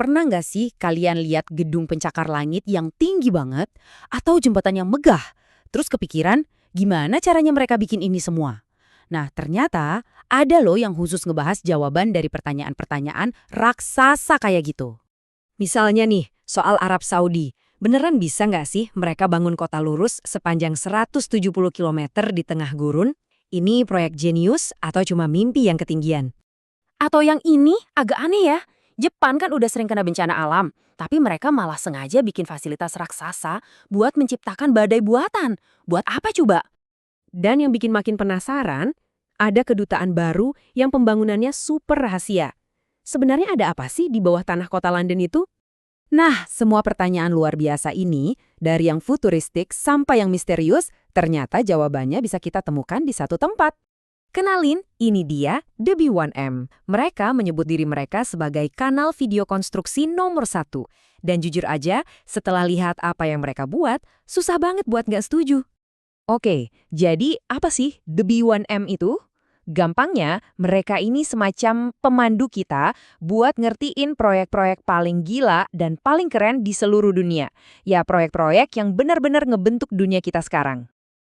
Pernah nggak sih kalian lihat gedung pencakar langit yang tinggi banget atau jembatan yang megah? Terus kepikiran, gimana caranya mereka bikin ini semua? Nah, ternyata ada loh yang khusus ngebahas jawaban dari pertanyaan-pertanyaan raksasa kayak gitu. Misalnya nih, soal Arab Saudi. Beneran bisa nggak sih mereka bangun kota lurus sepanjang 170 km di tengah gurun? Ini proyek jenius atau cuma mimpi yang ketinggian? Atau yang ini agak aneh ya. Jepang kan udah sering kena bencana alam, tapi mereka malah sengaja bikin fasilitas raksasa buat menciptakan badai buatan. Buat apa coba? Dan yang bikin makin penasaran, ada kedutaan baru yang pembangunannya super rahasia. Sebenarnya ada apa sih di bawah tanah kota London itu? Nah, semua pertanyaan luar biasa ini, dari yang futuristik sampai yang misterius, ternyata jawabannya bisa kita temukan di satu tempat. Kenalin, ini dia The B1M. Mereka menyebut diri mereka sebagai kanal video konstruksi nomor 1. Dan jujur aja, setelah lihat apa yang mereka buat, susah banget buat nggak setuju. Oke, jadi apa sih The B1M itu? Gampangnya, mereka ini semacam pemandu kita buat ngertiin proyek-proyek paling gila dan paling keren di seluruh dunia. Ya, proyek-proyek yang benar-benar ngebentuk dunia kita sekarang.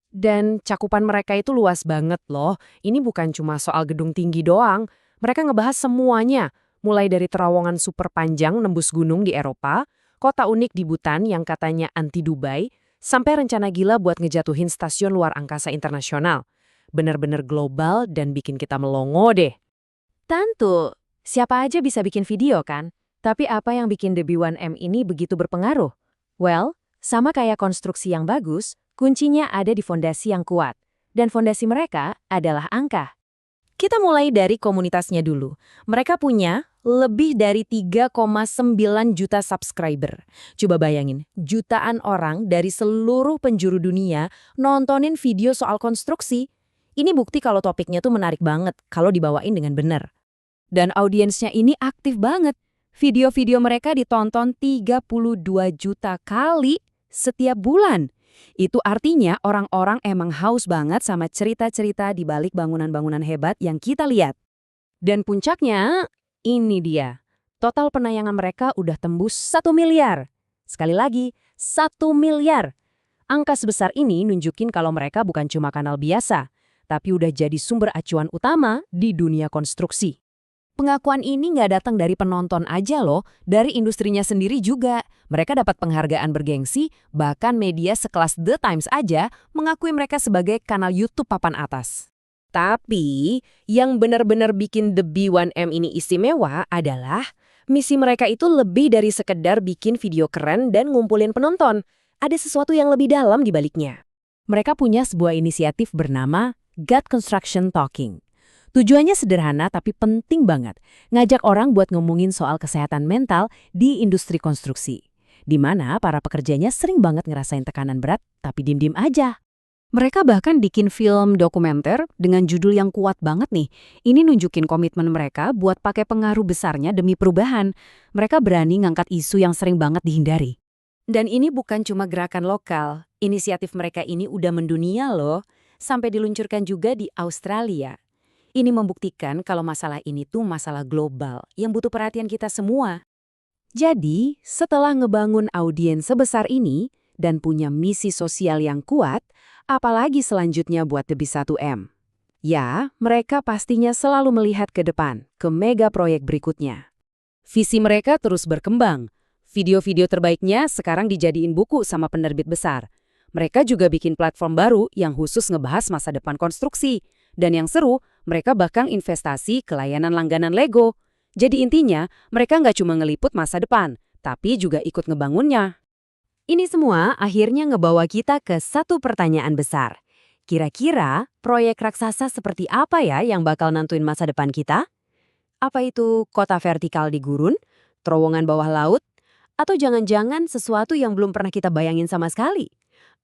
Dan cakupan mereka itu luas banget loh. Ini bukan cuma soal gedung tinggi doang. Mereka ngebahas semuanya. Mulai dari terowongan super panjang nembus gunung di Eropa, kota unik di Butan yang katanya anti Dubai, sampai rencana gila buat ngejatuhin stasiun luar angkasa internasional. Bener-bener global dan bikin kita melongo deh. Tentu, siapa aja bisa bikin video kan? Tapi apa yang bikin The B1M ini begitu berpengaruh? Well, sama kayak konstruksi yang bagus, kuncinya ada di fondasi yang kuat. Dan fondasi mereka adalah angka. Kita mulai dari komunitasnya dulu. Mereka punya lebih dari 3,9 juta subscriber. Coba bayangin, jutaan orang dari seluruh penjuru dunia nontonin video soal konstruksi. Ini bukti kalau topiknya tuh menarik banget kalau dibawain dengan benar. Dan audiensnya ini aktif banget. Video-video mereka ditonton 32 juta kali setiap bulan. Itu artinya orang-orang emang haus banget sama cerita-cerita di balik bangunan-bangunan hebat yang kita lihat. Dan puncaknya, ini dia. Total penayangan mereka udah tembus 1 miliar. Sekali lagi, 1 miliar. Angka sebesar ini nunjukin kalau mereka bukan cuma kanal biasa, tapi udah jadi sumber acuan utama di dunia konstruksi. Pengakuan ini nggak datang dari penonton aja loh, dari industrinya sendiri juga. Mereka dapat penghargaan bergengsi, bahkan media sekelas The Times aja mengakui mereka sebagai kanal YouTube papan atas. Tapi, yang benar-benar bikin The B1M ini istimewa adalah misi mereka itu lebih dari sekedar bikin video keren dan ngumpulin penonton. Ada sesuatu yang lebih dalam di baliknya. Mereka punya sebuah inisiatif bernama God Construction Talking. Tujuannya sederhana tapi penting banget, ngajak orang buat ngomongin soal kesehatan mental di industri konstruksi. Di mana para pekerjanya sering banget ngerasain tekanan berat tapi diem-diem aja. Mereka bahkan bikin film dokumenter dengan judul yang kuat banget nih. Ini nunjukin komitmen mereka buat pakai pengaruh besarnya demi perubahan. Mereka berani ngangkat isu yang sering banget dihindari. Dan ini bukan cuma gerakan lokal. Inisiatif mereka ini udah mendunia loh. Sampai diluncurkan juga di Australia. Ini membuktikan kalau masalah ini tuh masalah global yang butuh perhatian kita semua. Jadi, setelah ngebangun audiens sebesar ini dan punya misi sosial yang kuat, apalagi selanjutnya buat The B1M? Ya, mereka pastinya selalu melihat ke depan, ke mega proyek berikutnya. Visi mereka terus berkembang. Video-video terbaiknya sekarang dijadiin buku sama penerbit besar. Mereka juga bikin platform baru yang khusus ngebahas masa depan konstruksi. Dan yang seru, mereka bahkan investasi ke layanan langganan Lego. Jadi intinya, mereka nggak cuma ngeliput masa depan, tapi juga ikut ngebangunnya. Ini semua akhirnya ngebawa kita ke satu pertanyaan besar. Kira-kira proyek raksasa seperti apa ya yang bakal nentuin masa depan kita? Apa itu kota vertikal di gurun? Terowongan bawah laut? Atau jangan-jangan sesuatu yang belum pernah kita bayangin sama sekali?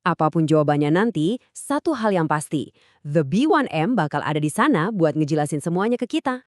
Apapun jawabannya nanti, satu hal yang pasti, The B1M bakal ada di sana buat ngejelasin semuanya ke kita.